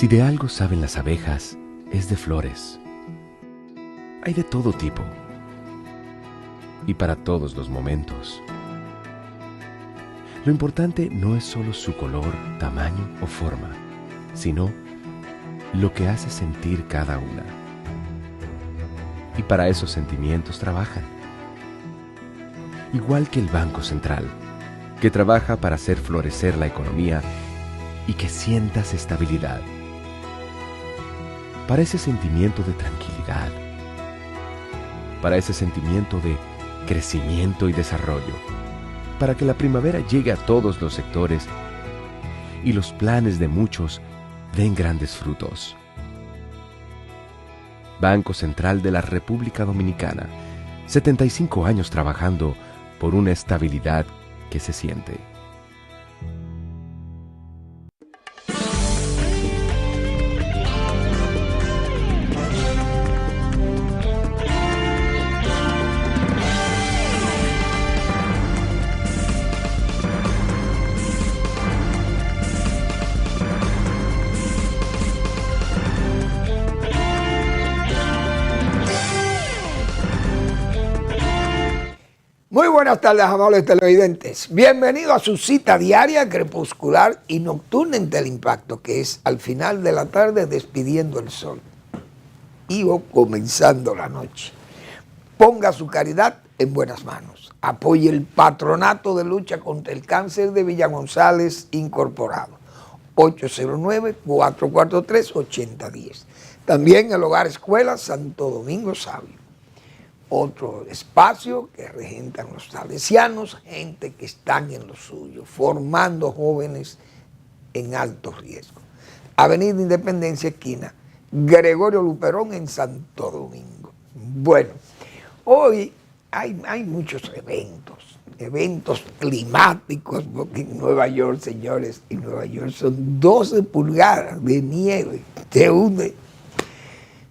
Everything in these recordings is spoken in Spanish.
Si de algo saben las abejas, es de flores. Hay de todo tipo y para todos los momentos. Lo importante no es solo su color, tamaño o forma, sino lo que hace sentir cada una. Y para esos sentimientos trabajan. Igual que el Banco Central, que trabaja para hacer florecer la economía y que sientas estabilidad. Para ese sentimiento de tranquilidad. Para ese sentimiento de crecimiento y desarrollo. Para que la primavera llegue a todos los sectores y los planes de muchos den grandes frutos. Banco Central de la República Dominicana, 75 años trabajando por una estabilidad que se siente. Muy buenas tardes, amables televidentes. Bienvenidos a su cita diaria, crepuscular y nocturna en Teleimpacto, que es al final de la tarde despidiendo el sol y comenzando la noche. Ponga su caridad en buenas manos. Apoye el Patronato de Lucha contra el Cáncer de Villa González Incorporado. 809-443-8010. También el Hogar Escuela Santo Domingo Sabio. Otro espacio que regentan los salesianos, gente que están en lo suyo, formando jóvenes en alto riesgo. Avenida Independencia, esquina Gregorio Luperón en Santo Domingo. Bueno, hoy hay muchos eventos climáticos, porque en Nueva York, señores, en Nueva York son 12 pulgadas de nieve, se hunde.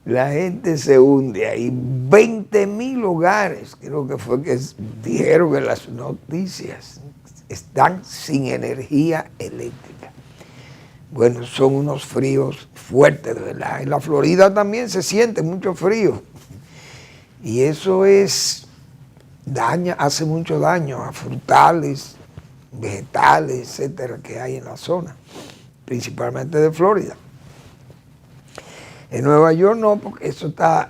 La gente se hunde ahí, 20,000 hogares, creo que fue que dijeron en las noticias, están sin energía eléctrica. Bueno, son unos fríos fuertes, de verdad. En la Florida también se siente mucho frío. Y eso hace mucho daño a frutales, vegetales, etcétera, que hay en la zona, principalmente de Florida. En Nueva York no, porque eso está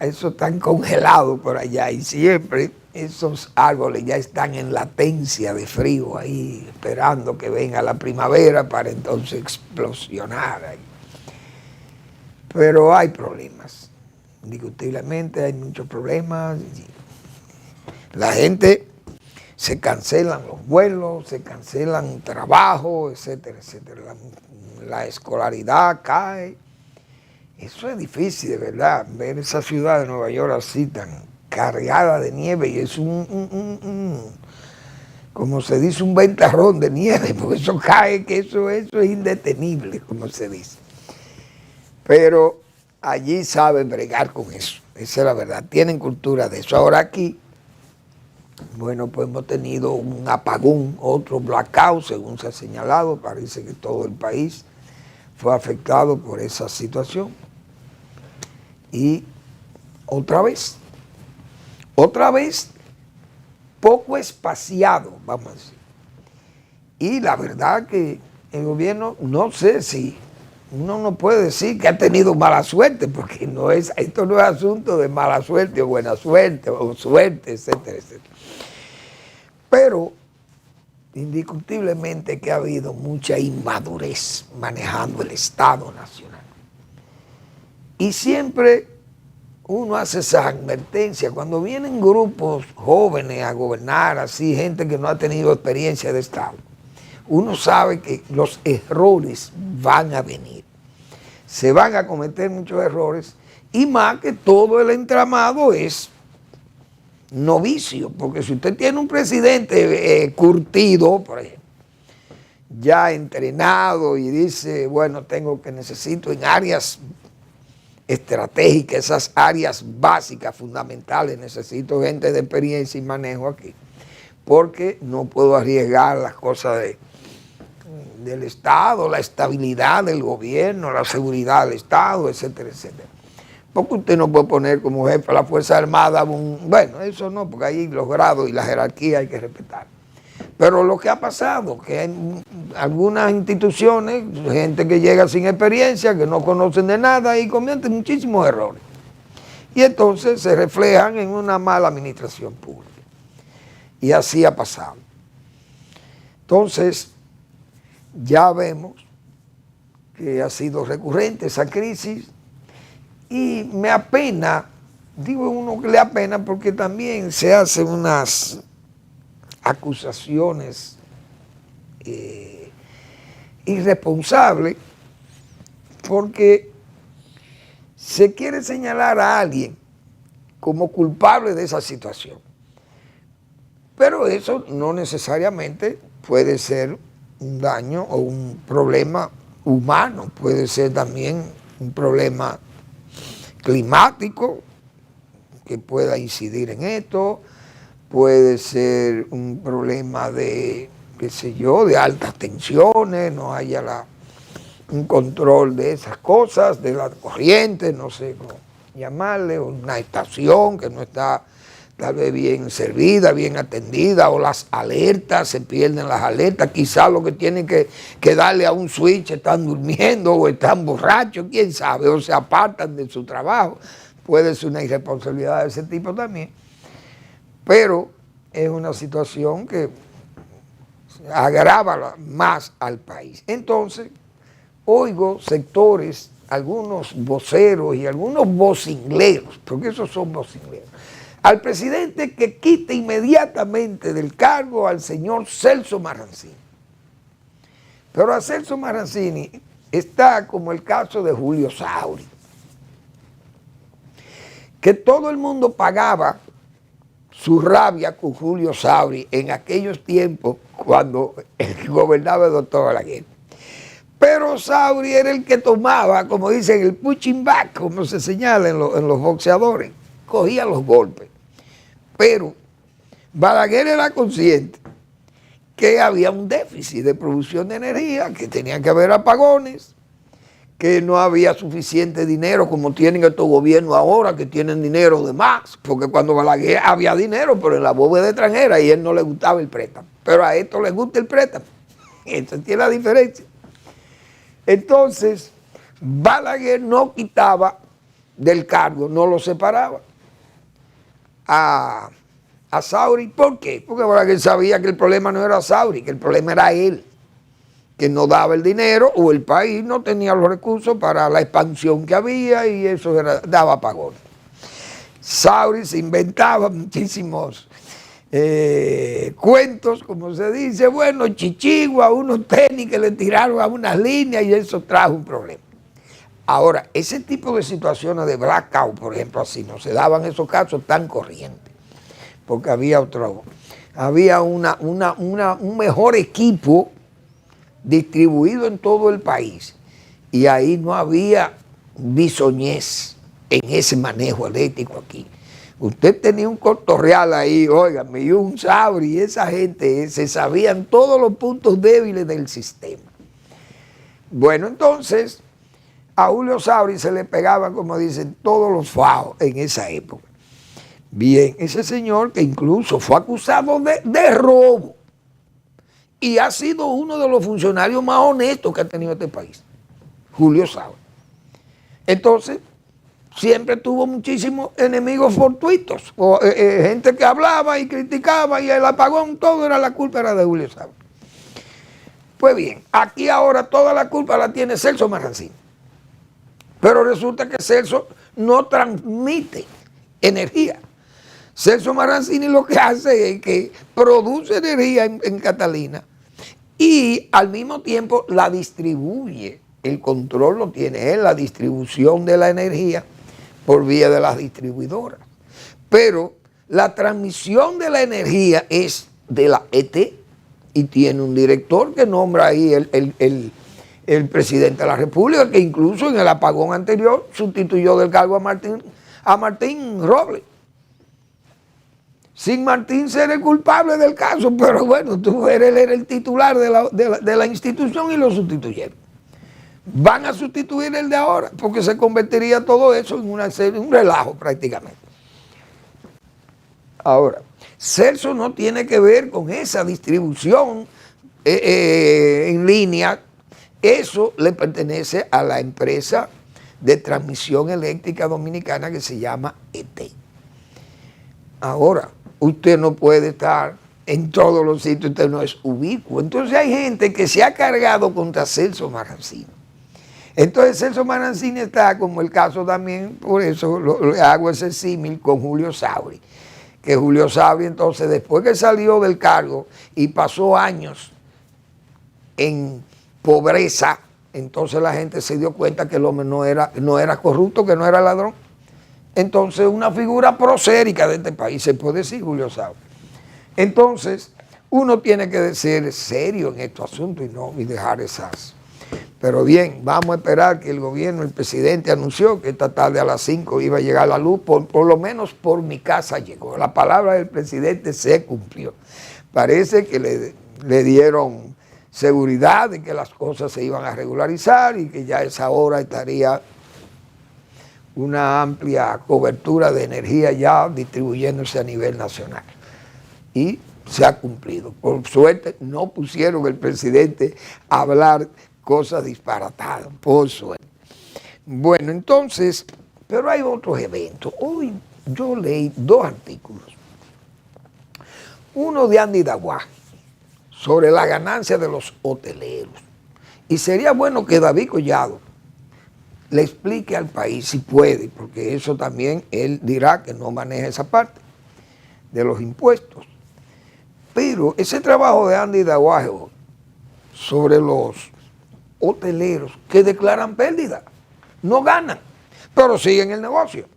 congelado por allá y siempre esos árboles ya están en latencia de frío ahí, esperando que venga la primavera para entonces explosionar ahí. Pero hay problemas, indiscutiblemente hay muchos problemas. La gente se cancelan los vuelos, se cancelan trabajo, etcétera, etcétera. La escolaridad cae. Eso es difícil, de verdad, ver esa ciudad de Nueva York así tan cargada de nieve y es como se dice, un ventarrón de nieve, porque eso cae, que eso es indetenible, como se dice. Pero allí saben bregar con eso, esa es la verdad, tienen cultura de eso. Ahora aquí, bueno, pues hemos tenido un apagón, otro blackout, según se ha señalado, parece que todo el país fue afectado por esa situación. Y otra vez poco espaciado, vamos a decir. Y la verdad que el gobierno, no sé si uno no puede decir que ha tenido mala suerte, porque esto no es asunto de mala suerte o buena suerte o suerte, etcétera, etcétera. Pero indiscutiblemente que ha habido mucha inmadurez manejando el Estado Nacional. Y siempre uno hace esa advertencia, cuando vienen grupos jóvenes a gobernar, así, gente que no ha tenido experiencia de Estado, uno sabe que los errores van a venir. Se van a cometer muchos errores, y más que todo el entramado es novicio, porque si usted tiene un presidente curtido, por ejemplo, ya entrenado y dice, bueno, necesito en áreas estratégicas, esas áreas básicas, fundamentales, necesito gente de experiencia y manejo aquí, porque no puedo arriesgar las cosas del Estado, la estabilidad del gobierno, la seguridad del Estado, etcétera, etcétera. Porque usted no puede poner como jefe a la Fuerza Armada, bueno, eso no, porque ahí los grados y la jerarquía hay que respetar. Pero lo que ha pasado, que hay algunas instituciones, gente que llega sin experiencia, que no conocen de nada y cometen muchísimos errores. Y entonces se reflejan en una mala administración pública. Y así ha pasado. Entonces, ya vemos que ha sido recurrente esa crisis y me apena, digo uno que le apena porque también se hacen unas acusaciones irresponsables porque se quiere señalar a alguien como culpable de esa situación. Pero eso no necesariamente puede ser un daño o un problema humano, puede ser también un problema climático que pueda incidir en esto, puede ser un problema de, qué sé yo, de altas tensiones, no haya un control de esas cosas, de la corriente, no sé cómo llamarle, una estación que no está tal vez bien servida, bien atendida, o las alertas, se pierden las alertas, quizás lo que tienen que darle a un switch están durmiendo o están borrachos, quién sabe, o se apartan de su trabajo, puede ser una irresponsabilidad de ese tipo también, pero es una situación que agrava más al país. Entonces, oigo sectores, algunos voceros y algunos vocingleros, porque esos son vocingleros, al presidente que quite inmediatamente del cargo al señor Celso Marrancini. Pero a Celso Marrancini está como el caso de Julio Sauri, que todo el mundo pagaba su rabia con Julio Sauri en aquellos tiempos cuando gobernaba el doctor Balaguer. Pero Sauri era el que tomaba, como dicen, el punching back, como se señala en los boxeadores, cogía los golpes. Pero Balaguer era consciente que había un déficit de producción de energía, que tenía que haber apagones, que no había suficiente dinero como tienen estos gobiernos ahora, que tienen dinero de más, porque cuando Balaguer había dinero, pero en la bóveda extranjera, y a él no le gustaba el préstamo. Pero a esto le gusta el préstamo. Esa tiene la diferencia. Entonces, Balaguer no quitaba del cargo, no lo separaba a Sauri. ¿Por qué? Porque Balaguer sabía que el problema no era Sauri, que el problema era él, que no daba el dinero o el país no tenía los recursos para la expansión que había y eso daba apagones. Sauri se inventaba muchísimos cuentos, como se dice, bueno, chichigua, unos tenis que le tiraron a unas líneas y eso trajo un problema. Ahora, ese tipo de situaciones de blackout, por ejemplo, así, no se daban esos casos tan corrientes, porque había un mejor equipo distribuido en todo el país y ahí no había bisoñez en ese manejo eléctrico aquí. Usted tenía un Cortorreal ahí, óigame, y un Sauri, y esa gente se sabían todos los puntos débiles del sistema. Bueno, entonces a Julio Sauri se le pegaban, como dicen, todos los fajos en esa época. Bien, ese señor que incluso fue acusado de robo y ha sido uno de los funcionarios más honestos que ha tenido este país, Julio Sauri. Entonces, siempre tuvo muchísimos enemigos fortuitos, o, gente que hablaba y criticaba y el apagón, todo era la culpa de Julio Sauri. Pues bien, aquí ahora toda la culpa la tiene Celso Marrancini. Pero resulta que Celso no transmite energía. Celso Marrancini lo que hace es que produce energía en Catalina y al mismo tiempo la distribuye. El control lo tiene él, la distribución de la energía por vía de las distribuidoras. Pero la transmisión de la energía es de la ET y tiene un director que nombra ahí el presidente de la República, que incluso en el apagón anterior sustituyó del cargo a Martín Robles. sin Martín ser el culpable del caso, pero bueno, él era el titular de la institución y lo sustituyeron. Van a sustituir el de ahora, porque se convertiría todo eso en un relajo prácticamente. Ahora, Celso no tiene que ver con esa distribución en línea. Eso le pertenece a la empresa de transmisión eléctrica dominicana que se llama ET. Ahora, usted no puede estar en todos los sitios, usted no es ubicuo. Entonces hay gente que se ha cargado contra Celso Marancini. Entonces Celso Marancini está, como el caso también, por eso le hago ese símil con Julio Sauri, que Julio Sauri entonces después que salió del cargo y pasó años en pobreza, entonces la gente se dio cuenta que el hombre no era corrupto, que no era ladrón. Entonces una figura prosérica de este país, se puede decir Julio Sauri. Entonces uno tiene que ser serio en estos asuntos y dejar esas. Pero bien, vamos a esperar que el gobierno, el presidente anunció que esta tarde a las 5 iba a llegar la luz, por lo menos por mi casa llegó. La palabra del presidente se cumplió. Parece que le dieron seguridad de que las cosas se iban a regularizar y que ya a esa hora estaría una amplia cobertura de energía ya distribuyéndose a nivel nacional. Y se ha cumplido. Por suerte no pusieron el presidente a hablar cosas disparatadas, por suerte. Bueno, entonces, pero hay otros eventos. Hoy yo leí 2 artículos. Uno de Andy Daguaj, sobre la ganancia de los hoteleros. Y sería bueno que David Collado le explique al país si puede, porque eso también él dirá que no maneja esa parte de los impuestos. Pero ese trabajo de Andy Daguaj sobre los hoteleros que declaran pérdida, no ganan, pero siguen el negocio.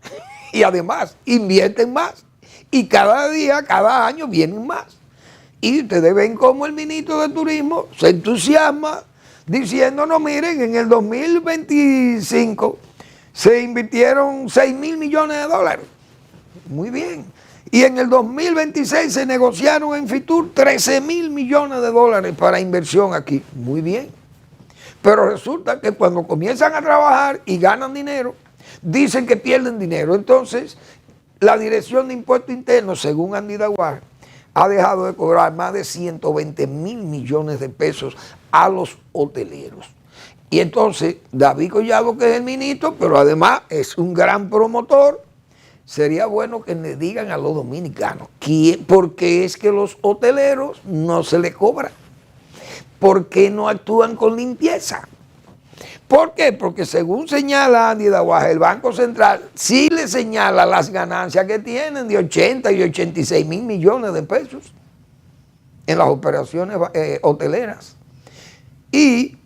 Y además invierten más. Y cada día, cada año vienen más. Y ustedes ven cómo el ministro de Turismo se entusiasma diciendo, no, miren, en el 2025 se invirtieron $6,000 millones. Muy bien. Y en el 2026 se negociaron en Fitur $13,000 millones para inversión aquí. Muy bien. Pero resulta que cuando comienzan a trabajar y ganan dinero, dicen que pierden dinero. Entonces, la Dirección de Impuestos Internos, según Andy Daguaj, ha dejado de cobrar más de 120,000 millones de pesos a los hoteleros. Y entonces, David Collado, que es el ministro, pero además es un gran promotor, sería bueno que le digan a los dominicanos por qué es que los hoteleros no se les cobra. ¿Por qué no actúan con limpieza? ¿Por qué? Porque según señala Andy Daguaj, el Banco Central sí le señala las ganancias que tienen de 80 y 86,000 millones de pesos en las operaciones hoteleras. Y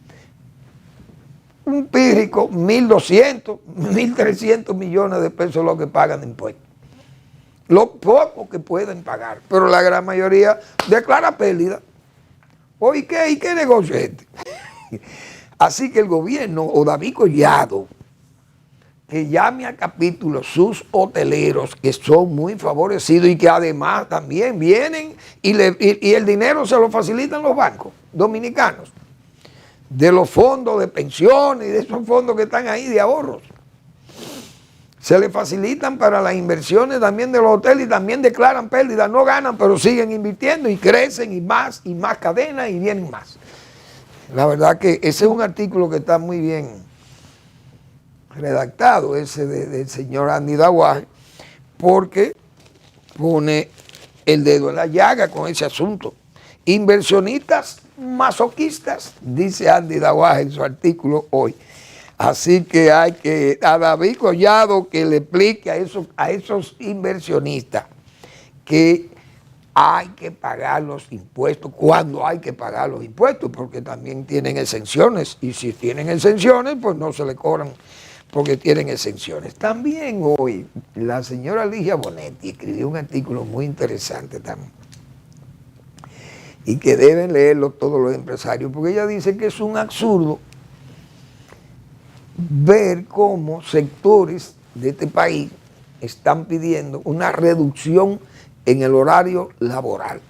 un pírrico 1.200, 1.300 millones de pesos es lo que pagan de impuestos. Lo poco que pueden pagar, pero la gran mayoría declara pérdida. ¿Y qué negocio es este? Así que el gobierno o David Collado, que llame a capítulo sus hoteleros que son muy favorecidos y que además también vienen y el dinero se lo facilitan los bancos dominicanos, de los fondos de pensiones y de esos fondos que están ahí de ahorros. Se le facilitan para las inversiones también de los hoteles y también declaran pérdidas, no ganan, pero siguen invirtiendo y crecen y más cadenas y vienen más. La verdad que ese es un artículo que está muy bien redactado, ese del señor Andy Daguaj, porque pone el dedo en la llaga con ese asunto. Inversionistas masoquistas, dice Andy Daguaj en su artículo hoy. Así que hay que a David Collado que le explique a esos inversionistas que hay que pagar los impuestos cuando hay que pagar los impuestos, porque también tienen exenciones, y si tienen exenciones, pues no se le cobran porque tienen exenciones. También hoy la señora Ligia Bonetti escribió un artículo muy interesante también, y que deben leerlo todos los empresarios, porque ella dice que es un absurdo ver cómo sectores de este país están pidiendo una reducción en el horario laboral.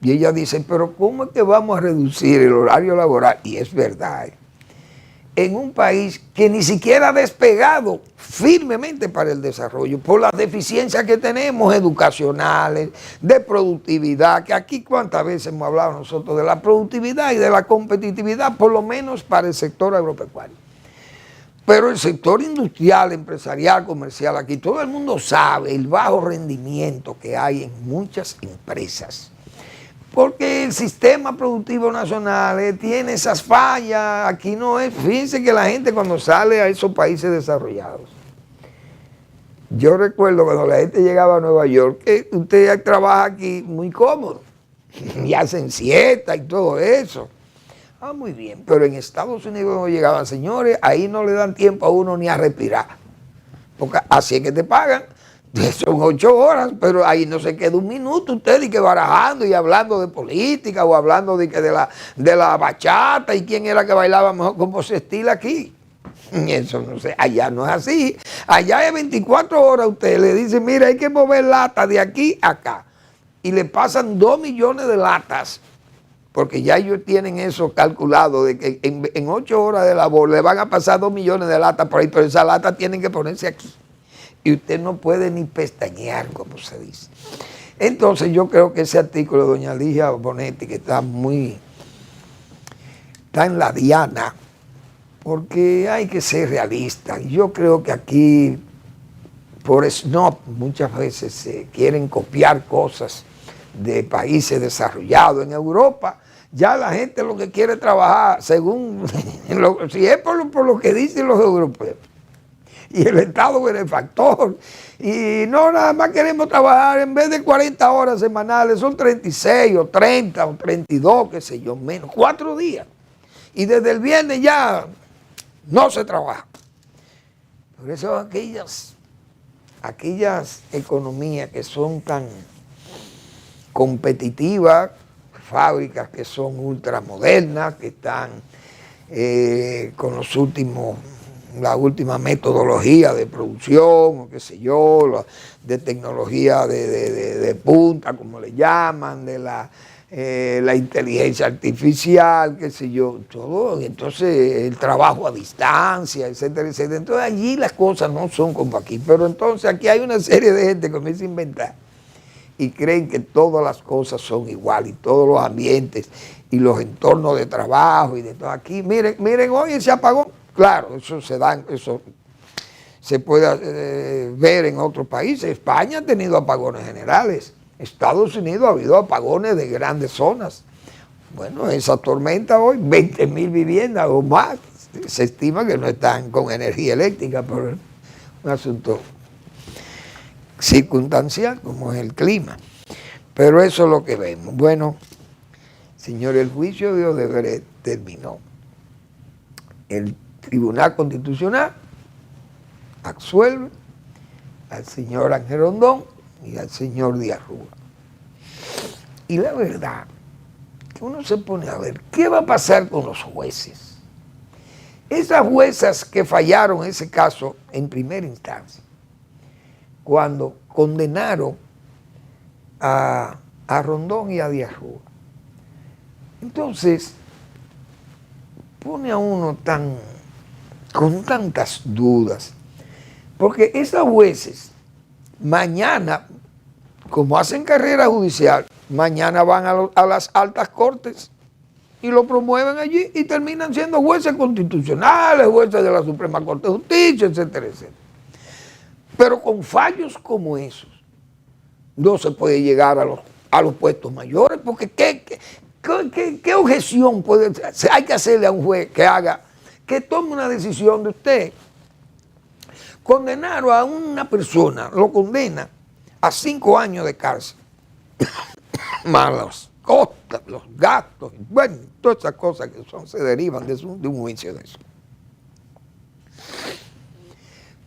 Y ella dice, pero ¿cómo es que vamos a reducir el horario laboral? Y es verdad, en un país que ni siquiera ha despegado firmemente para el desarrollo, por las deficiencias que tenemos educacionales, de productividad, que aquí cuántas veces hemos hablado nosotros de la productividad y de la competitividad, por lo menos para el sector agropecuario. Pero el sector industrial, empresarial, comercial, aquí todo el mundo sabe el bajo rendimiento que hay en muchas empresas. Porque el sistema productivo nacional tiene esas fallas, aquí no es, fíjense que la gente cuando sale a esos países desarrollados, yo recuerdo cuando la gente llegaba a Nueva York, que usted trabaja aquí muy cómodo, y hacen siesta y todo eso. Ah, muy bien, pero en Estados Unidos cuando llegaban, señores, ahí no le dan tiempo a uno ni a respirar, porque así es que te pagan. Son 8 horas, pero ahí no se queda un minuto usted y que barajando y hablando de política o hablando de la bachata y quién era que bailaba mejor, como se estila aquí. Eso no sé, allá no es así. Allá es 24 horas usted le dice, mira, hay que mover latas de aquí a acá. Y le pasan 2 millones de latas, porque ya ellos tienen eso calculado, de que en 8 horas de labor le van a pasar 2 millones de latas por ahí, pero esas latas tienen que ponerse aquí. Y usted no puede ni pestañear, como se dice. Entonces yo creo que ese artículo de doña Ligia Bonetti, que está en la diana, porque hay que ser realista. Yo creo que aquí, por snob, muchas veces se quieren copiar cosas de países desarrollados. En Europa, ya la gente lo que quiere trabajar, según, si es por lo que dicen los europeos, y el Estado benefactor, y no nada más queremos trabajar, en vez de 40 horas semanales, son 36 o 30 o 32, qué sé yo, menos, 4 días. Y desde el viernes ya no se trabaja. Por eso aquellas economías que son tan competitivas, fábricas que son ultramodernas, que están con la última metodología de producción, o qué sé yo, de tecnología de punta, como le llaman, de la inteligencia artificial, qué sé yo, todo. Entonces el trabajo a distancia, etcétera, etcétera. Entonces allí las cosas no son como aquí. Pero entonces aquí hay una serie de gente que comienza a inventar y creen que todas las cosas son iguales, y todos los ambientes y los entornos de trabajo y de todo. Aquí, miren hoy ese apagón. Claro, eso se puede ver en otros países. España ha tenido apagones generales. Estados Unidos ha habido apagones de grandes zonas. Bueno, esa tormenta hoy, 20.000 viviendas o más, se estima que no están con energía eléctrica, pero es un asunto circunstancial como es el clima. Pero eso es lo que vemos. Bueno, señores, el juicio de Odebrecht terminó. El Tribunal Constitucional absuelve al señor Ángel Rondón y al señor Díaz Rúa. Y la verdad, que uno se pone a ver, ¿qué va a pasar con los jueces? Esas juezas que fallaron ese caso en primera instancia, cuando condenaron a Rondón y a Díaz Rúa. Entonces, pone a uno con tantas dudas, porque esas jueces mañana, como hacen carrera judicial, mañana van a las altas cortes y lo promueven allí y terminan siendo jueces constitucionales, jueces de la Suprema Corte de Justicia, etcétera, etcétera. Pero con fallos como esos no se puede llegar a los puestos mayores, porque ¿qué objeción hay que hacerle a un juez que tome una decisión de usted? Condenar a una persona, lo condena a 5 años de cárcel, más las costas, los gastos, bueno, todas esas cosas que se derivan de un juicio de eso.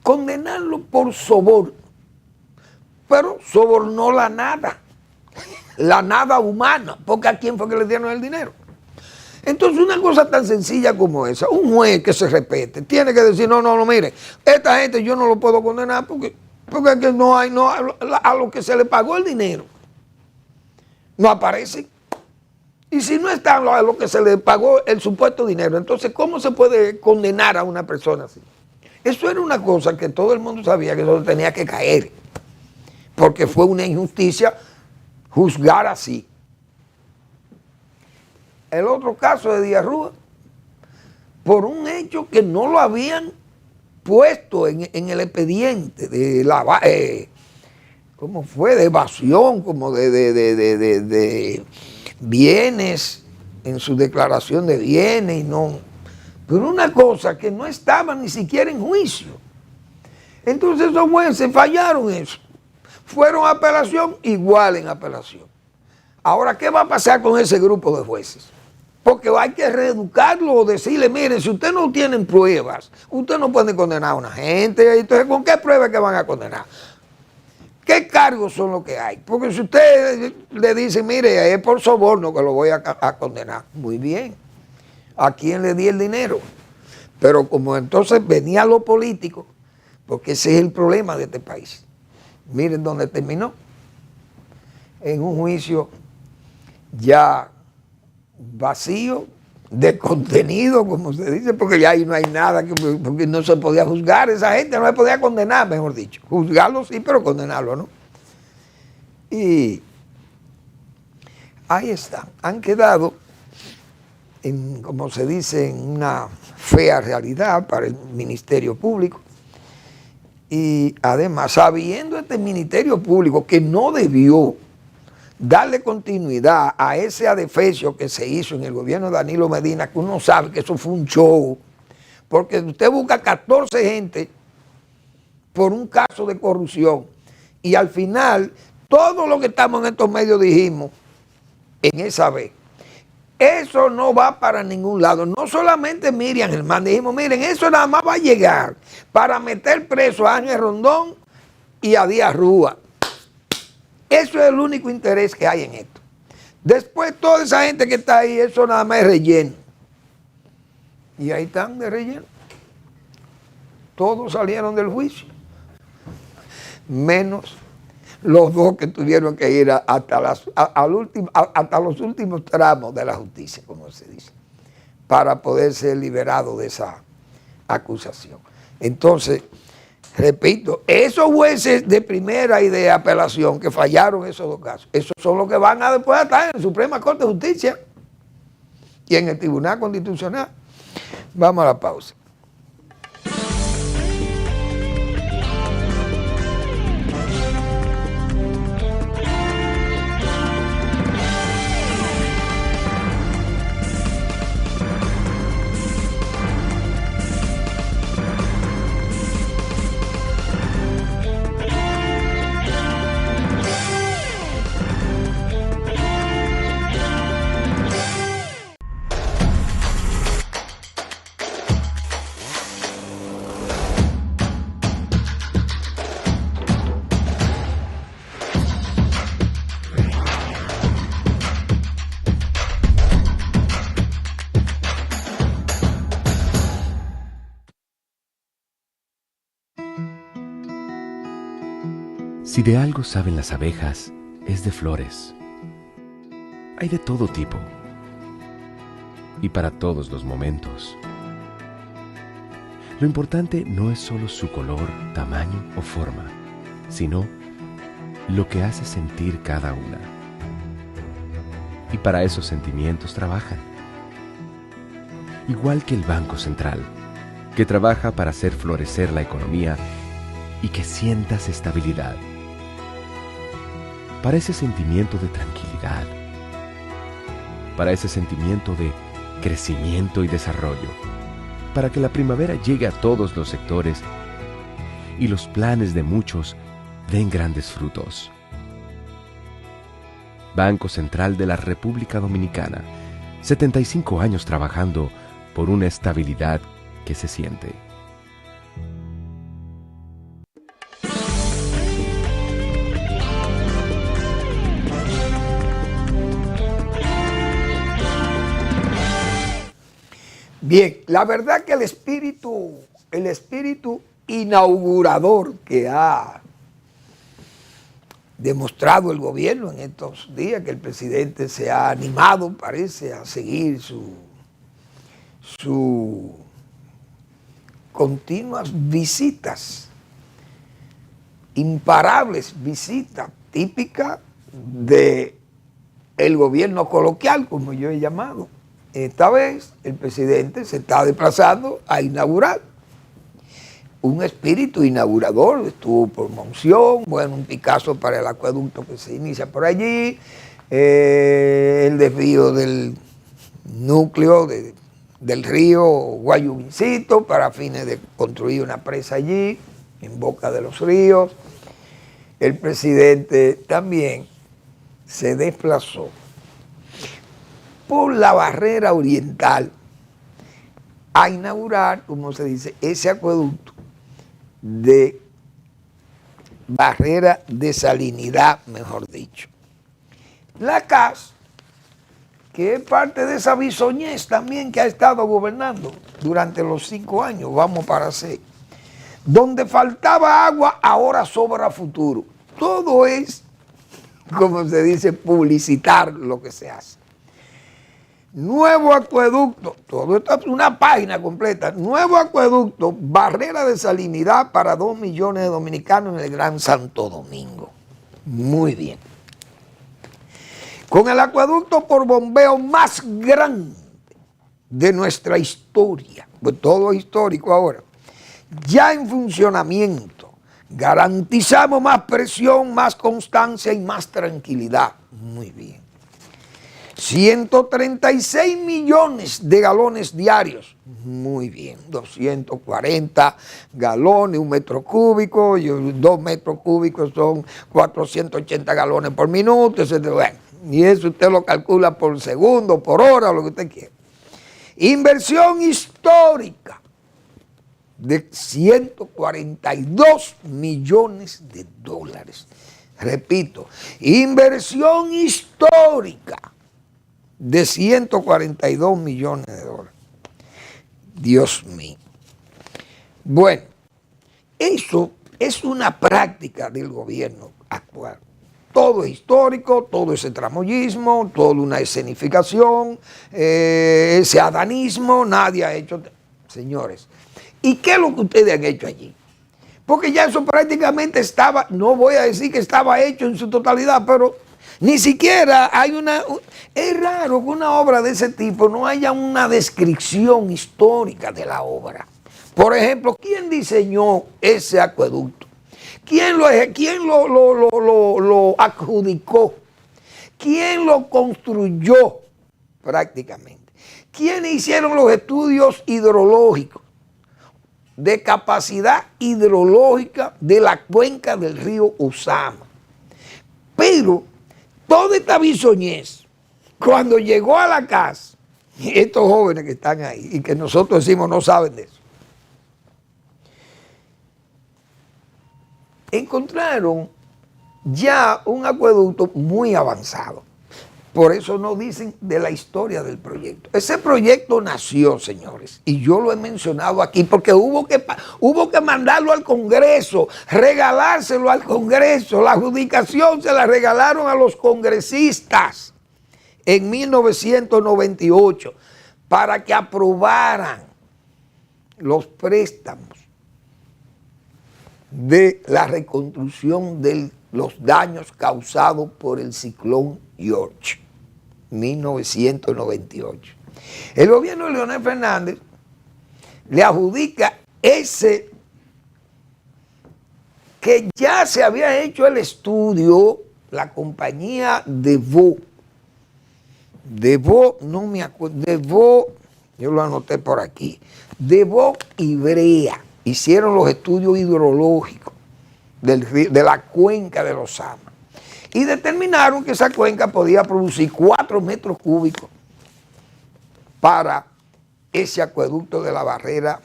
Condenarlo por soborno, pero sobornó la nada humana, porque ¿a quién fue que le dieron el dinero? Entonces una cosa tan sencilla como esa, un juez que se respete, tiene que decir, no, mire, esta gente yo no lo puedo condenar porque Porque es que no hay, a lo que se le pagó el dinero, no aparece. Y si no está a lo que se le pagó el supuesto dinero, entonces ¿cómo se puede condenar a una persona así? Eso era una cosa que todo el mundo sabía que eso tenía que caer, porque fue una injusticia juzgar así. El otro caso de Díaz Rúa, por un hecho que no lo habían puesto en el expediente de la ¿cómo fue? De evasión, como de bienes, en su declaración de bienes, y no. Pero una cosa que no estaba ni siquiera en juicio. Entonces esos jueces fallaron eso. Fueron a apelación, igual en apelación. Ahora, ¿qué va a pasar con ese grupo de jueces? Porque hay que reeducarlo o decirle, miren, si ustedes no tienen pruebas, usted no puede condenar a una gente. Entonces, ¿con qué pruebas que van a condenar? ¿Qué cargos son los que hay? Porque si usted le dice, mire, es por soborno que lo voy a condenar, muy bien. ¿A quién le di el dinero? Pero como entonces venía lo político, porque ese es el problema de este país. Miren dónde terminó. En un juicio ya vacío de contenido, como se dice, porque ya ahí no hay nada, porque no se podía juzgar a esa gente, no se podía condenar, mejor dicho. Juzgarlo sí, pero condenarlo no. Y ahí está, han quedado, como se dice, en una fea realidad para el Ministerio Público. Y además, sabiendo este Ministerio Público que no debió darle continuidad a ese adefesio que se hizo en el gobierno de Danilo Medina, que uno sabe que eso fue un show, porque usted busca 14 gente por un caso de corrupción y al final todo lo que estamos en estos medios dijimos en esa vez, eso no va para ningún lado. No solamente Miriam Germán, dijimos, miren, eso nada más va a llegar para meter preso a Ángel Rondón y a Díaz Rúa. Eso es el único interés que hay en esto. Después toda esa gente que está ahí, eso nada más es relleno. Y ahí están de relleno. Todos salieron del juicio. Menos los dos que tuvieron que ir hasta los últimos tramos de la justicia, como se dice, para poder ser liberado de esa acusación. Entonces, repito, esos jueces de primera y de apelación que fallaron esos dos casos, esos son los que van a después a estar en la Suprema Corte de Justicia y en el Tribunal Constitucional. Vamos a la pausa. Si de algo saben las abejas, es de flores. Hay de todo tipo y para todos los momentos. Lo importante no es solo su color, tamaño o forma, sino lo que hace sentir cada una. Y para esos sentimientos trabajan. Igual que el Banco Central, que trabaja para hacer florecer la economía y que sientas estabilidad. Para ese sentimiento de tranquilidad, para ese sentimiento de crecimiento y desarrollo, para que la primavera llegue a todos los sectores y los planes de muchos den grandes frutos. Banco Central de la República Dominicana, 75 años trabajando por una estabilidad que se siente. Bien, la verdad que el espíritu inaugurador que ha demostrado el gobierno en estos días, que el presidente se ha animado, parece, a seguir su continuas visitas, imparables visitas, típicas de el gobierno coloquial, como yo he llamado. Esta vez el presidente se está desplazando a inaugurar un espíritu inaugurador. Estuvo por Monción, bueno, un Picasso para el acueducto que se inicia por allí, el desvío del núcleo del río Guayubincito para fines de construir una presa allí, en boca de los ríos. El presidente también se desplazó por la barrera oriental a inaugurar, como se dice, ese acueducto de barrera de salinidad, mejor dicho. La CAS, que es parte de esa bisoñez también que ha estado gobernando durante los 5 años, vamos para 6, donde faltaba agua, ahora sobra futuro. Todo es, como se dice, publicitar lo que se hace. Nuevo acueducto, todo esto es una página completa. Nuevo acueducto, barrera de salinidad para 2 millones de dominicanos en el Gran Santo Domingo. Muy bien. Con el acueducto por bombeo más grande de nuestra historia, pues todo es histórico ahora, ya en funcionamiento, garantizamos más presión, más constancia y más tranquilidad. Muy bien. 136 millones de galones diarios. Muy bien. 240 galones, 1 metro cúbico, 2 metros cúbicos son 480 galones por minuto, etc. Bueno, y eso usted lo calcula por segundo, por hora, lo que usted quiera. Inversión histórica de 142 millones de dólares. Repito, inversión histórica de 142 millones de dólares. Dios mío. Bueno, eso es una práctica del gobierno actual. Todo es histórico, todo es tramoyismo, toda una escenificación, ese adanismo, nadie ha hecho... Señores, ¿y qué es lo que ustedes han hecho allí? Porque ya eso prácticamente estaba, no voy a decir que estaba hecho en su totalidad, pero ni siquiera hay una... Es raro que una obra de ese tipo no haya una descripción histórica de la obra. Por ejemplo, ¿quién diseñó ese acueducto? ¿Quién lo adjudicó? ¿Quién lo construyó prácticamente? ¿Quiénes hicieron los estudios hidrológicos de capacidad hidrológica de la cuenca del río Usama? Pero toda esta bisoñez, cuando llegó a la casa, estos jóvenes que están ahí y que nosotros decimos no saben de eso, encontraron ya un acueducto muy avanzado. Por eso no dicen de la historia del proyecto. Ese proyecto nació, señores, y yo lo he mencionado aquí, porque hubo que mandarlo al Congreso, regalárselo al Congreso. La adjudicación se la regalaron a los congresistas en 1998 para que aprobaran los préstamos de la reconstrucción de los daños causados por el ciclón George, 1998. El gobierno de Leonel Fernández le adjudica ese que ya se había hecho el estudio, la compañía Devaux, no me acuerdo, Devaux, yo lo anoté por aquí, Devaux y Brea hicieron los estudios hidrológicos de la cuenca de los Usama y determinaron que esa cuenca podía producir 4 metros cúbicos para ese acueducto de la barrera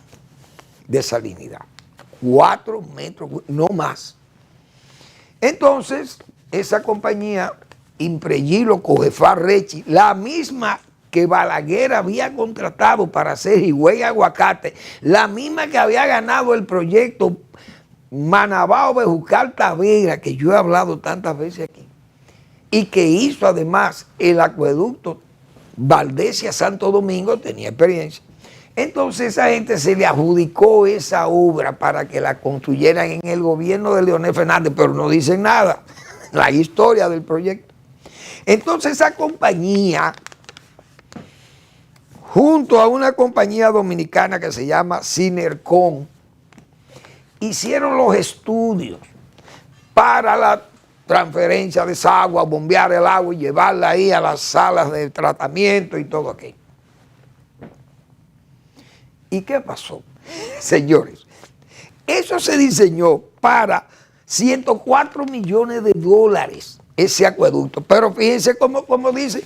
de salinidad. 4 metros, no más. Entonces, esa compañía Impreyilo Cogefar Rechi, la misma que Balaguer había contratado para hacer Higüey Aguacate, la misma que había ganado el proyecto Manabao Bejucal Tavera, que yo he hablado tantas veces aquí, y que hizo además el acueducto Valdesia Santo Domingo, tenía experiencia. Entonces esa gente se le adjudicó esa obra para que la construyeran en el gobierno de Leonel Fernández, pero no dicen nada, la historia del proyecto. Entonces esa compañía, junto a una compañía dominicana que se llama Sinercon, hicieron los estudios para la transferencia de esa agua, bombear el agua y llevarla ahí a las salas de tratamiento y todo aquello. ¿Y qué pasó? Señores, eso se diseñó para 104 millones de dólares, ese acueducto. Pero fíjense cómo dice,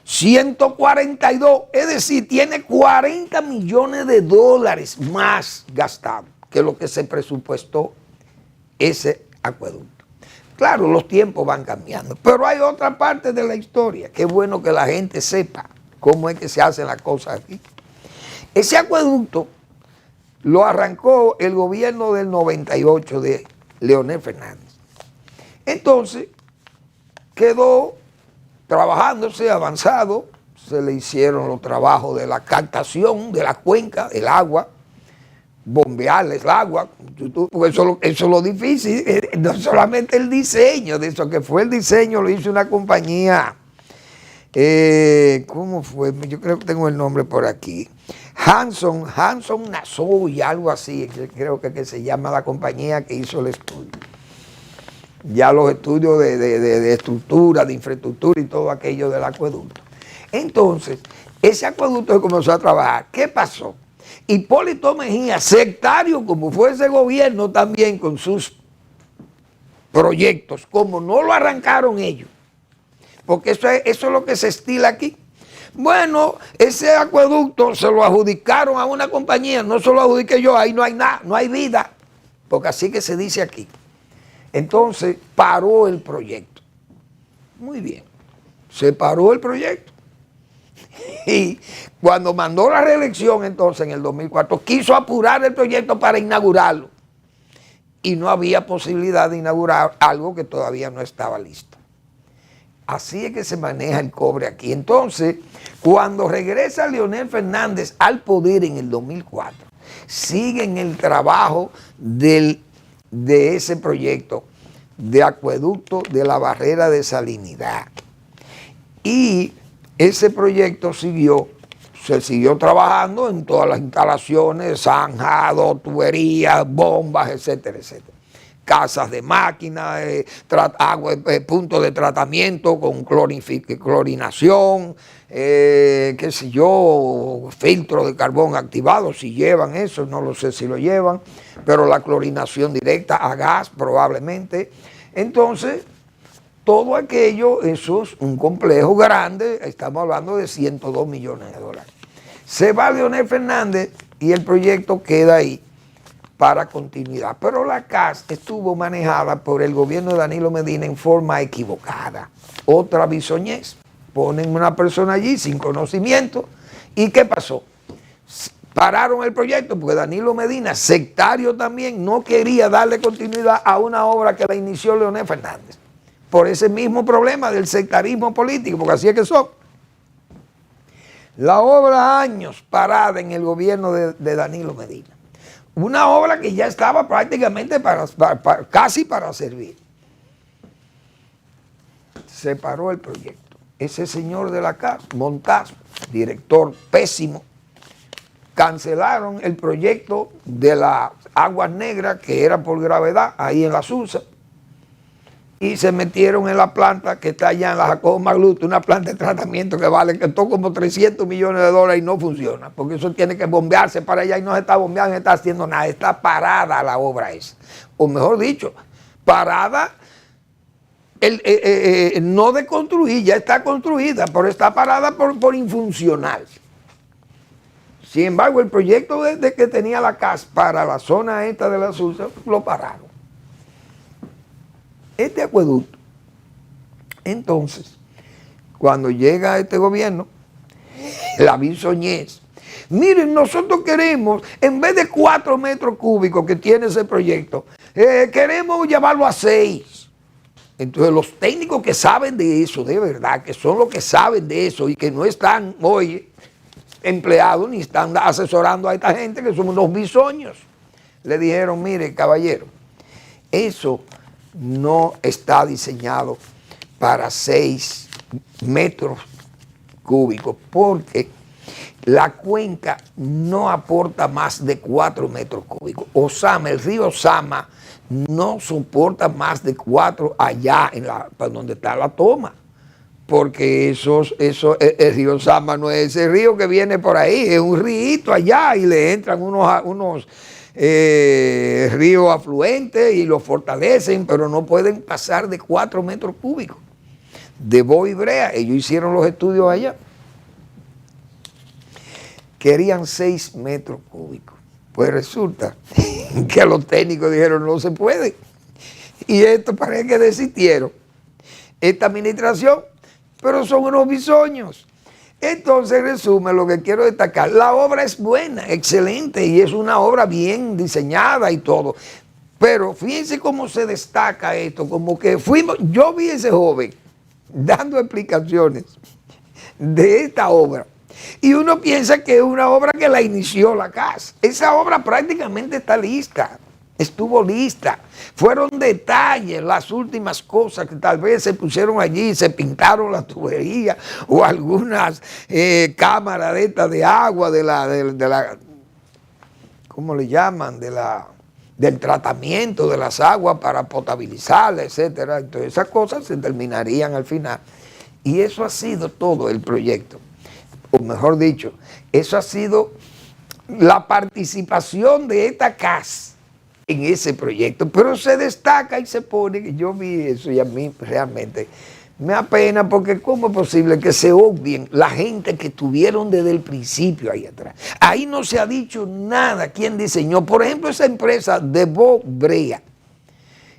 142, es decir, tiene 40 millones de dólares más gastado que lo que se presupuestó ese acueducto. Claro, los tiempos van cambiando, pero hay otra parte de la historia, que es bueno que la gente sepa cómo es que se hacen las cosas aquí. Ese acueducto lo arrancó el gobierno del 98 de Leonel Fernández. Entonces, quedó trabajándose, avanzado, se le hicieron los trabajos de la captación de la cuenca, el agua, bombearles el agua, porque eso es lo difícil, no solamente el diseño de eso, que fue el diseño, lo hizo una compañía, ¿cómo fue? Yo creo que tengo el nombre por aquí. Hanson Nassau y algo así, creo que se llama la compañía que hizo el estudio. Ya los estudios de estructura, de infraestructura y todo aquello del acueducto. Entonces, ese acueducto comenzó a trabajar. ¿Qué pasó? Hipólito Mejía, sectario como fue ese gobierno también con sus proyectos, como no lo arrancaron ellos, porque eso es lo que se estila aquí. Bueno, ese acueducto se lo adjudicaron a una compañía, no se lo adjudiqué yo, ahí no hay nada, no hay vida, porque así que se dice aquí. Entonces paró el proyecto. Muy bien, se paró el proyecto. Y cuando mandó la reelección entonces en el 2004, quiso apurar el proyecto para inaugurarlo. Y no había posibilidad de inaugurar algo que todavía no estaba listo. Así es que se maneja el cobre aquí. Entonces, cuando regresa Leonel Fernández al poder en el 2004, siguen el trabajo de ese proyecto de acueducto de la barrera de salinidad. Y ese proyecto se siguió trabajando en todas las instalaciones, zanjado, tuberías, bombas, etcétera, etcétera. Casas de máquinas, puntos de tratamiento con clorinación, qué sé yo, filtro de carbón activado, si llevan eso, no lo sé si lo llevan, pero la clorinación directa a gas probablemente. Entonces, todo aquello, eso es un complejo grande, estamos hablando de 102 millones de dólares. Se va Leonel Fernández y el proyecto queda ahí para continuidad. Pero la CAS estuvo manejada por el gobierno de Danilo Medina en forma equivocada. Otra bisoñez. Ponen una persona allí sin conocimiento. ¿Y qué pasó? Pararon el proyecto porque Danilo Medina, sectario también, no quería darle continuidad a una obra que la inició Leonel Fernández. Por ese mismo problema del sectarismo político, porque así es que son. La obra años parada en el gobierno de Danilo Medina. Una obra que ya estaba prácticamente casi para servir. Se paró el proyecto. Ese señor de la casa, Montazo, director pésimo, cancelaron el proyecto de las aguas negras, que era por gravedad, ahí en la Susa, y se metieron en la planta que está allá en la Jacobo Magluta, una planta de tratamiento que vale, que costó como 300 millones de dólares y no funciona, porque eso tiene que bombearse para allá y no se está bombeando, no se está haciendo nada, está parada la obra esa. O mejor dicho, parada, no de construir, ya está construida, pero está parada por infuncional. Sin embargo, el proyecto de que tenía la CAS para la zona esta de la Susa, lo pararon. Este acueducto, entonces, cuando llega este gobierno, la bisoñez Miren, nosotros queremos, en vez de 4 metros cúbicos que tiene ese proyecto, queremos llevarlo a 6. Entonces los técnicos que saben de eso, de verdad, que son los que saben de eso y que no están hoy empleados ni están asesorando a esta gente que son unos bisoños, le dijeron, mire caballero, eso no está diseñado para 6 metros cúbicos porque la cuenca no aporta más de 4 metros cúbicos. Osama, el río Osama no soporta más de 4 allá donde está la toma, porque el río Osama no es ese río que viene por ahí, es un río allá y le entran unos ríos afluentes y los fortalecen, pero no pueden pasar de 4 metros cúbicos. De Bo y Brea, ellos hicieron los estudios allá, querían 6 metros cúbicos. Pues resulta que los técnicos dijeron no se puede. Y esto parece que desistieron. Esta administración, pero son unos bisoños. Entonces, en resumen, lo que quiero destacar, la obra es buena, excelente, y es una obra bien diseñada y todo. Pero fíjense cómo se destaca esto, como que yo vi a ese joven dando explicaciones de esta obra. Y uno piensa que es una obra que la inició la CAS. Esa obra prácticamente está lista, estuvo lista. Fueron detalles, las últimas cosas que tal vez se pusieron allí, se pintaron las tuberías o algunas cámaras de estas de agua, de la ¿cómo le llaman? Del tratamiento de las aguas para potabilizarlas, etcétera. Entonces esas cosas se terminarían al final. Y eso ha sido todo el proyecto. O mejor dicho, eso ha sido la participación de esta CAS en ese proyecto, pero se destaca y se pone, yo vi eso y a mí realmente me apena porque cómo es posible que se obvien la gente que tuvieron desde el principio ahí atrás. Ahí no se ha dicho nada quién diseñó, por ejemplo, esa empresa de Bo Brea.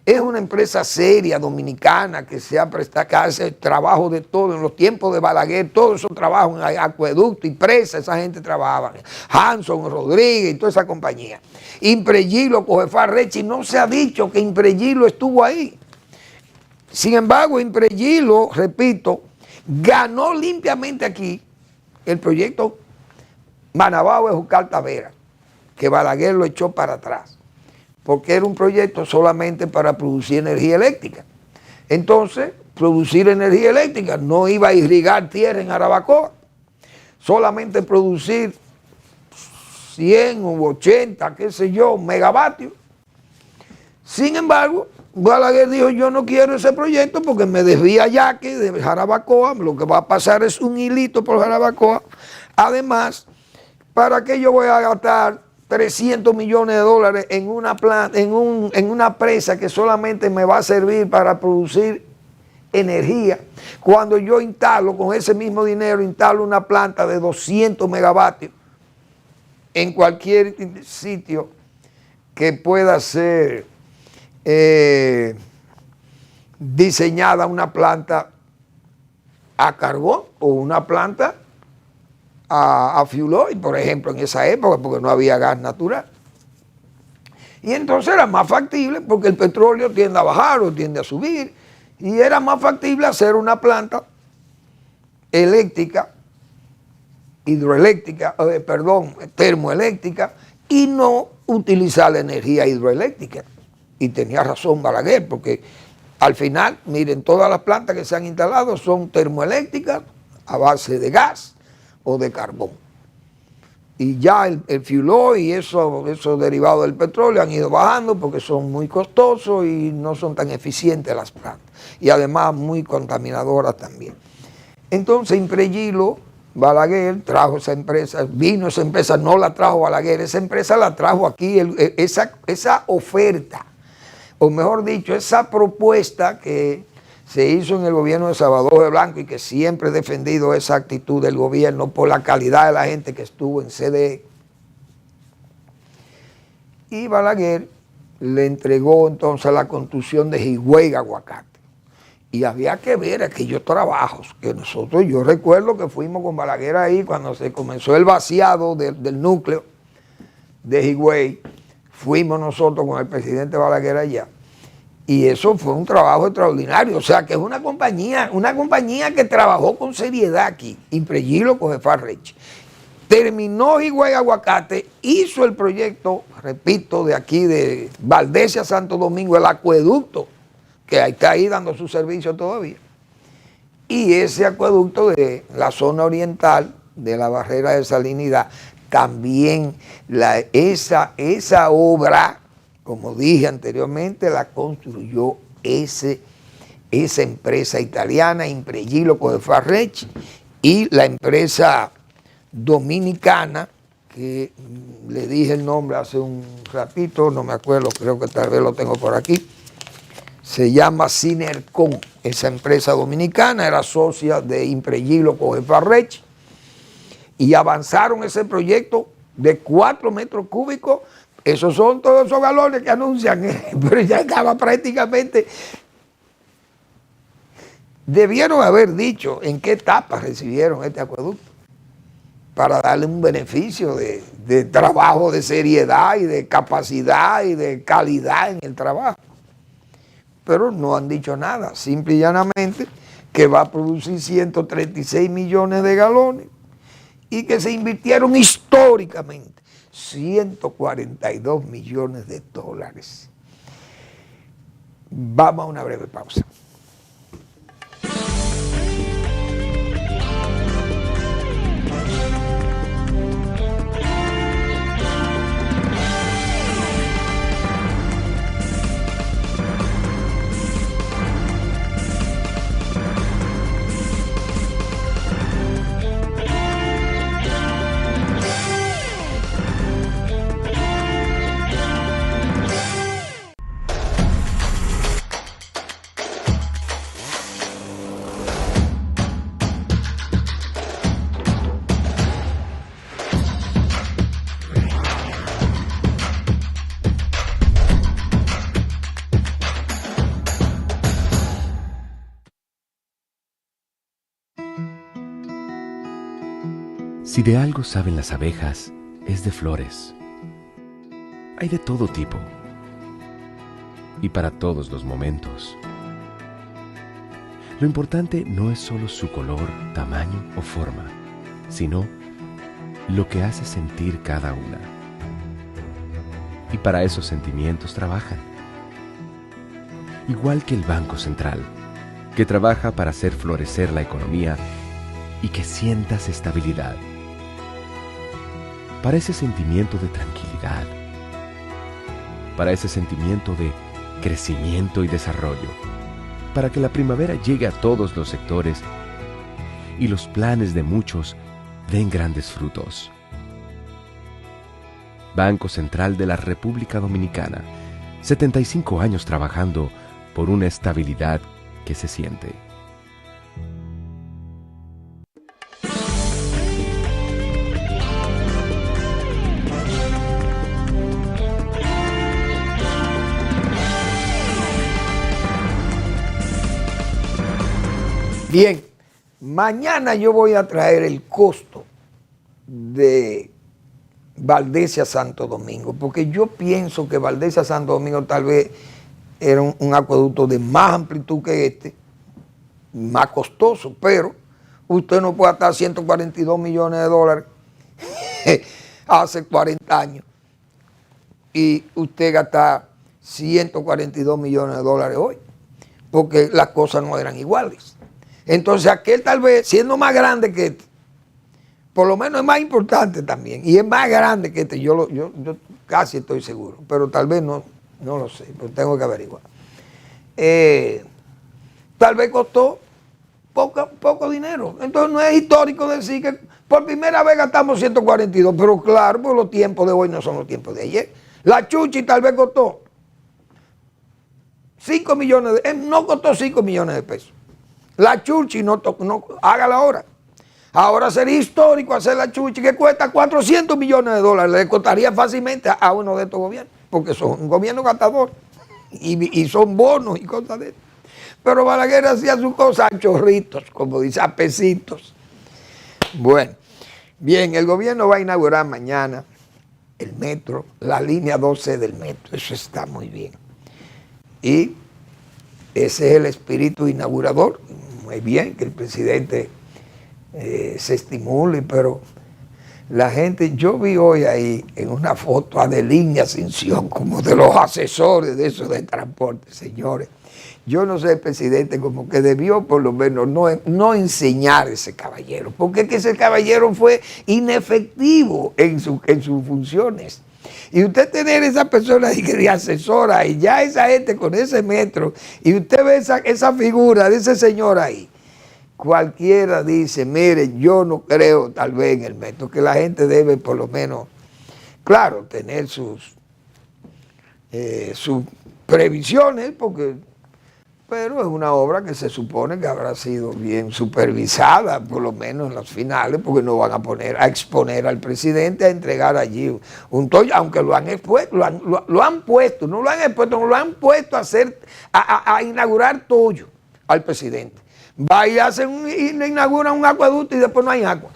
Es una empresa seria, dominicana, que se ha prestado, que hace trabajo de todo. En los tiempos de Balaguer, todos esos trabajos en acueducto y presa, esa gente trabajaba. Hanson, Rodríguez y toda esa compañía. Impregilo, Cogefar, Rechi, no se ha dicho que Impregilo estuvo ahí. Sin embargo, Impregilo, repito, ganó limpiamente aquí el proyecto Manabao de Jucal Tavera, que Balaguer lo echó para atrás, porque era un proyecto solamente para producir energía eléctrica. Entonces, producir energía eléctrica no iba a irrigar tierra en Jarabacoa, solamente producir 100 u 80, qué sé yo, megavatios. Sin embargo, Balaguer dijo, yo no quiero ese proyecto porque me desvía Yaque de Jarabacoa, lo que va a pasar es un hilito por Jarabacoa. Además, ¿para qué yo voy a gastar 300 millones de dólares en una planta, en una presa que solamente me va a servir para producir energía, cuando yo instalo, con ese mismo dinero, instalo una planta de 200 megavatios en cualquier sitio que pueda ser diseñada una planta a carbón o una planta a fuel oil, por ejemplo, en esa época, porque no había gas natural. Y entonces era más factible, porque el petróleo tiende a bajar o tiende a subir, y era más factible hacer una planta eléctrica, termoeléctrica, y no utilizar la energía hidroeléctrica. Y tenía razón Balaguer, porque al final, miren, todas las plantas que se han instalado son termoeléctricas a base de gas o de carbón. Y ya el fuel oil y esos derivados del petróleo han ido bajando porque son muy costosos y no son tan eficientes las plantas. Y además muy contaminadoras también. Entonces Impregilo, Balaguer trajo esa empresa, vino esa empresa, no la trajo Balaguer, esa empresa la trajo aquí, esa oferta, o mejor dicho, esa propuesta que se hizo en el gobierno de Salvador de Blanco y que siempre he defendido esa actitud del gobierno por la calidad de la gente que estuvo en CDE. Y Balaguer le entregó entonces la construcción de Higüey Aguacate. Y había que ver aquellos trabajos que nosotros, yo recuerdo que fuimos con Balaguer ahí cuando se comenzó el vaciado del núcleo de Higüey, fuimos nosotros con el presidente Balaguer allá. Y eso fue un trabajo extraordinario. O sea, que es una compañía que trabajó con seriedad aquí. Impregilo con Farrech. Terminó Higüey Aguacate, hizo el proyecto, repito, de aquí de Valdés a Santo Domingo, el acueducto, que está ahí dando su servicio todavía. Y ese acueducto de la zona oriental de la barrera de salinidad, también esa obra, como dije anteriormente, la construyó esa empresa italiana, Impregilo con Farrech, y la empresa dominicana, que le dije el nombre hace un ratito, no me acuerdo, creo que tal vez lo tengo por aquí, se llama Sinercon, esa empresa dominicana, era socia de Impregilo con Farrech, y avanzaron ese proyecto de 4 metros cúbicos. Esos son todos esos galones que anuncian, pero ya estaba prácticamente. Debieron haber dicho en qué etapa recibieron este acueducto para darle un beneficio de trabajo, de seriedad y de capacidad y de calidad en el trabajo. Pero no han dicho nada, simple y llanamente que va a producir 136 millones de galones y que se invirtieron históricamente 142 millones de dólares. Vamos a una breve pausa. Si de algo saben las abejas, es de flores. Hay de todo tipo y para todos los momentos. Lo importante no es solo su color, tamaño o forma, sino lo que hace sentir cada una. Y para esos sentimientos trabajan. Igual que el Banco Central, que trabaja para hacer florecer la economía y que sientas estabilidad. Para ese sentimiento de tranquilidad, para ese sentimiento de crecimiento y desarrollo, para que la primavera llegue a todos los sectores y los planes de muchos den grandes frutos. Banco Central de la República Dominicana, 75 años trabajando por una estabilidad que se siente. Bien, mañana yo voy a traer el costo de Valdés a Santo Domingo, porque yo pienso que Valdés a Santo Domingo tal vez era un acueducto de más amplitud que este, más costoso, pero usted no puede gastar 142 millones de dólares hace 40 años y usted gasta 142 millones de dólares hoy, porque las cosas no eran iguales. Entonces aquel tal vez, siendo más grande que este, por lo menos es más importante también, y es más grande que este, yo casi estoy seguro, pero tal vez no lo sé, pero tengo que averiguar. Tal vez costó poco dinero, entonces no es histórico decir que por primera vez gastamos 142, pero claro, pues los tiempos de hoy no son los tiempos de ayer. La Chuchi tal vez costó 5 millones, no costó 5 millones de pesos. La Chuchi no hágala ahora. Ahora sería histórico hacer la Chuchi que cuesta 400 millones de dólares. Le costaría fácilmente a uno de estos gobiernos, porque son un gobierno gastador y son bonos y cosas de eso. Pero Balaguer hacía su cosa a chorritos, como dice, a pesitos. Bueno, bien, el gobierno va a inaugurar mañana el metro, la línea 12 del metro. Eso está muy bien. Y ese es el espíritu inaugurador. Muy bien que el presidente se estimule, pero la gente, yo vi hoy ahí en una foto a Adelín y Ascensión como de los asesores de eso de transporte, señores. Yo no sé, el presidente como que debió por lo menos no enseñar a ese caballero, porque es que ese caballero fue inefectivo en sus funciones. Y usted tener esa persona ahí que de asesora y ya esa gente con ese metro, y usted ve esa figura de ese señor ahí, cualquiera dice, mire, yo no creo tal vez en el metro, que la gente debe por lo menos, claro, tener sus previsiones, pero es una obra que se supone que habrá sido bien supervisada, por lo menos en las finales, porque no van a exponer al presidente a entregar allí un toyo, aunque lo han expuesto, lo han puesto, no lo han expuesto, no lo han puesto a inaugurar toyo al presidente. Va y inauguran un acueducto y después no hay agua.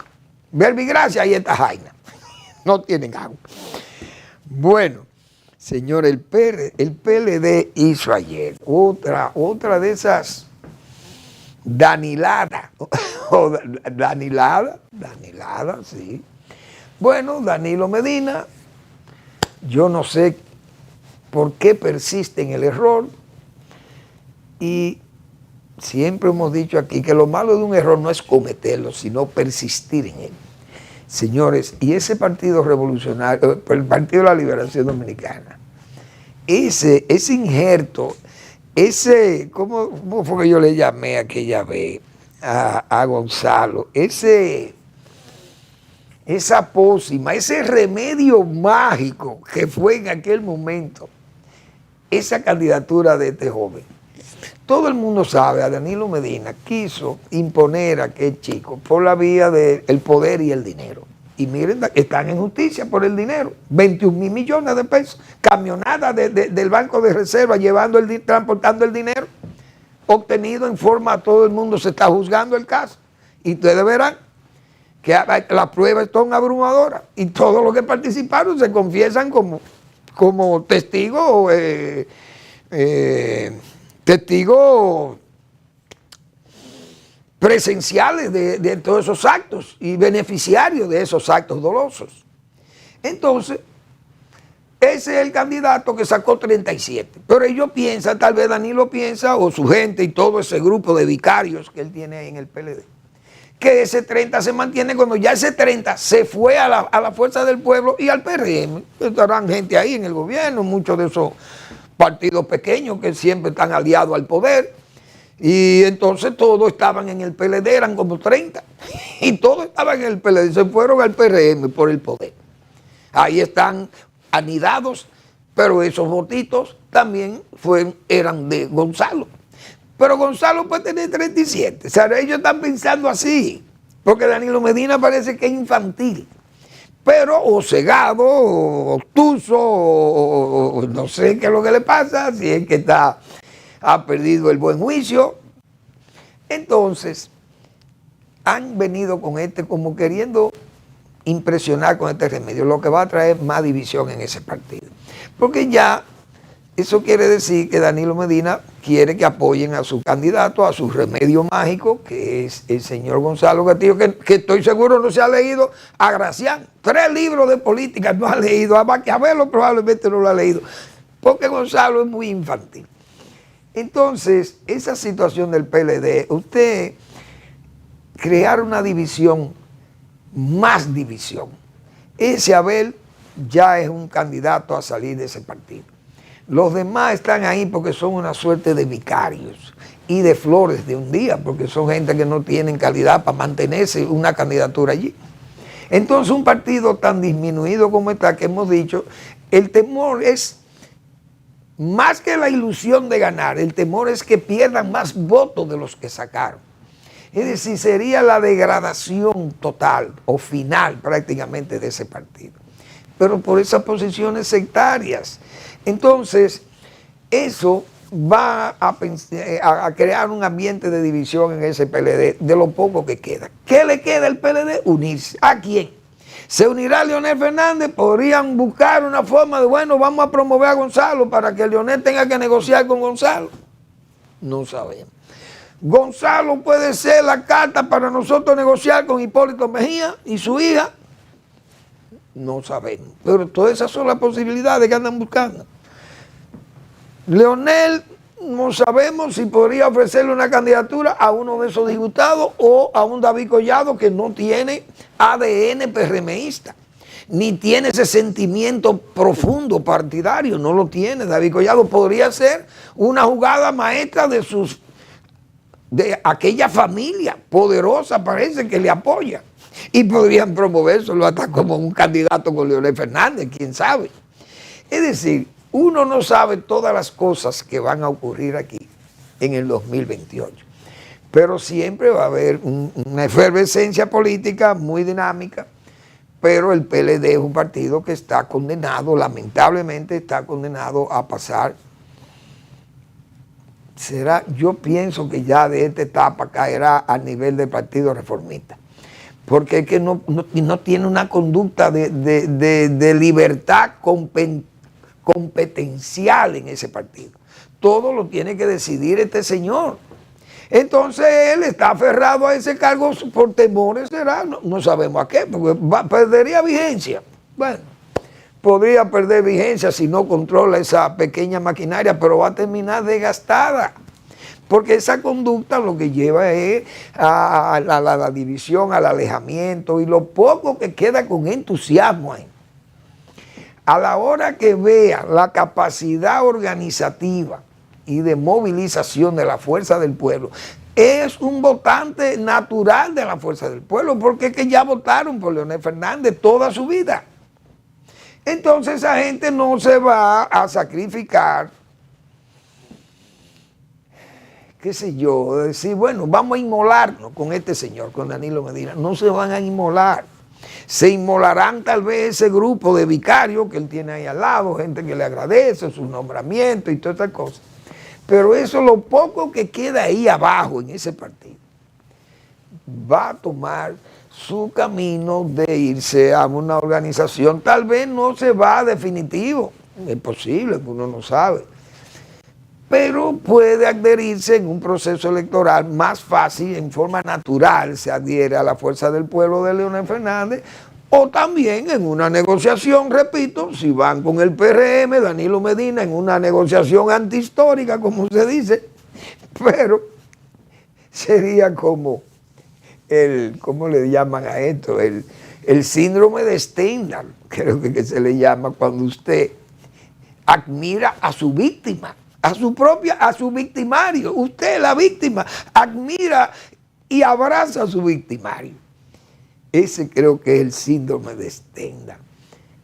Verbigracia y esta jaina. No tienen agua. Bueno, señor, el PLD hizo ayer otra de esas Daniladas. Danilada, sí. Bueno, Danilo Medina, yo no sé por qué persiste en el error, y siempre hemos dicho aquí que lo malo de un error no es cometerlo, sino persistir en él. Señores, y ese partido revolucionario, el Partido de la Liberación Dominicana, ese injerto, ¿cómo fue que yo le llamé aquella vez a Gonzalo? Esa pócima, ese remedio mágico que fue en aquel momento, esa candidatura de este joven. Todo el mundo sabe, a Danilo Medina quiso imponer a aquel chico por la vía del poder y el dinero. Y miren, están en justicia por el dinero. 21,000 millones de pesos. Camionada del Banco de Reserva transportando el dinero obtenido en forma, a todo el mundo se está juzgando el caso. Y ustedes verán que las pruebas son abrumadoras. Y todos los que participaron se confiesan como testigos. Testigos presenciales de todos esos actos y beneficiarios de esos actos dolosos. Entonces, ese es el candidato que sacó 37. Pero ellos piensan, tal vez Danilo piensa, o su gente y todo ese grupo de vicarios que él tiene ahí en el PLD, que ese 30 se mantiene cuando ya ese 30 se fue a la Fuerza del Pueblo y al PRM. Estarán gente ahí en el gobierno, muchos de esos partidos pequeños que siempre están aliados al poder, y entonces todos estaban en el PLD, eran como 30, y todos estaban en el PLD, se fueron al PRM por el poder. Ahí están anidados, pero esos votitos también eran de Gonzalo. Pero Gonzalo puede tener 37, o sea, ellos están pensando así, porque Danilo Medina parece que es infantil. Pero o cegado, o obtuso, o no sé qué es lo que le pasa, si es que ha perdido el buen juicio. Entonces, han venido con como queriendo impresionar con este remedio, lo que va a traer más división en ese partido. Porque ya, eso quiere decir que Danilo Medina quiere que apoyen a su candidato, a su remedio mágico, que es el señor Gonzalo Castillo, que estoy seguro no se ha leído a Gracián. 3 libros de política no ha leído, a Maquiavelo probablemente no lo ha leído, porque Gonzalo es muy infantil. Entonces, esa situación del PLD, usted crear una división, más división. Ese Abel ya es un candidato a salir de ese partido. Los demás están ahí porque son una suerte de vicarios y de flores de un día, porque son gente que no tienen calidad para mantenerse una candidatura allí. Entonces, un partido tan disminuido como está, que hemos dicho, el temor es, más que la ilusión de ganar, el temor es que pierdan más votos de los que sacaron. Es decir, sería la degradación total o final prácticamente de ese partido. Pero por esas posiciones sectarias. Entonces, eso va a crear un ambiente de división en ese PLD, de lo poco que queda. ¿Qué le queda al PLD? Unirse. ¿A quién? ¿Se unirá Leonel Fernández? Podrían buscar una forma de, bueno, vamos a promover a Gonzalo para que Leonel tenga que negociar con Gonzalo. No sabemos. Gonzalo puede ser la carta para nosotros negociar con Hipólito Mejía y su hija. No sabemos. Pero todas esas son las posibilidades que andan buscando. Leonel, no sabemos si podría ofrecerle una candidatura a uno de esos diputados o a un David Collado que no tiene ADN PRMista, ni tiene ese sentimiento profundo partidario, no lo tiene. David Collado podría ser una jugada maestra de aquella familia poderosa, parece que le apoya, y podrían promovérselo hasta como un candidato con Leonel Fernández, quién sabe. Es decir, uno no sabe todas las cosas que van a ocurrir aquí en el 2028, pero siempre va a haber una efervescencia política muy dinámica, pero el PLD es un partido que está condenado, lamentablemente está condenado a pasar. Yo pienso que ya de esta etapa caerá a nivel del Partido Reformista, porque es que no tiene una conducta de libertad competencial en ese partido. Todo lo tiene que decidir este señor. Entonces él está aferrado a ese cargo por temores, será, no sabemos a qué, porque perdería vigencia. Bueno, podría perder vigencia si no controla esa pequeña maquinaria, pero va a terminar desgastada, porque esa conducta lo que lleva es a la división, al alejamiento, y lo poco que queda con entusiasmo ahí. A la hora que vea la capacidad organizativa y de movilización de la fuerza del pueblo, es un votante natural de la fuerza del pueblo, porque es que ya votaron por Leonel Fernández toda su vida. Entonces esa gente no se va a sacrificar, qué sé yo, decir, bueno, vamos a inmolarnos con este señor, con Danilo Medina. No se van a inmolar. Se inmolarán tal vez ese grupo de vicarios que él tiene ahí al lado, gente que le agradece su nombramiento y todas estas cosas. Pero eso, lo poco que queda ahí abajo en ese partido, va a tomar su camino de irse a una organización. Tal vez no se va definitivo, es posible, uno no sabe, pero puede adherirse en un proceso electoral más fácil, en forma natural, se adhiere a la fuerza del pueblo de Leonel Fernández, o también en una negociación, repito, si van con el PRM, Danilo Medina, en una negociación antihistórica, como se dice, pero sería como ¿cómo le llaman a esto? El síndrome de Stendhal, creo que se le llama cuando usted admira a su víctima, a su victimario. Usted, la víctima, admira y abraza a su victimario. Ese creo que es el síndrome de Stendhal.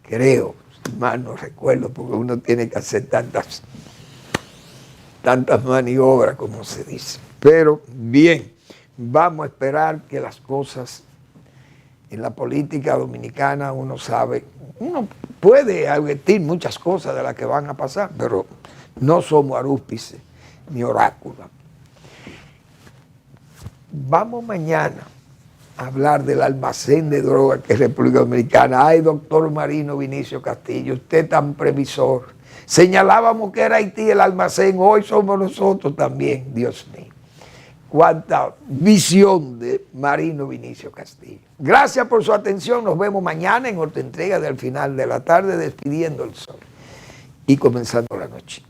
Creo, si mal no recuerdo, porque uno tiene que hacer tantas maniobras, como se dice. Pero bien, vamos a esperar que las cosas en la política dominicana, uno sabe, uno puede advertir muchas cosas de las que van a pasar, pero no somos arúspices ni oráculos. Vamos mañana a hablar del almacén de drogas que es República Dominicana. Ay, doctor Marino Vinicio Castillo, usted tan previsor. Señalábamos que era Haití el almacén, hoy somos nosotros también, Dios mío. Cuánta visión de Marino Vinicio Castillo. Gracias por su atención, nos vemos mañana en otra entrega del Final de la Tarde, despidiendo el sol y comenzando la noche.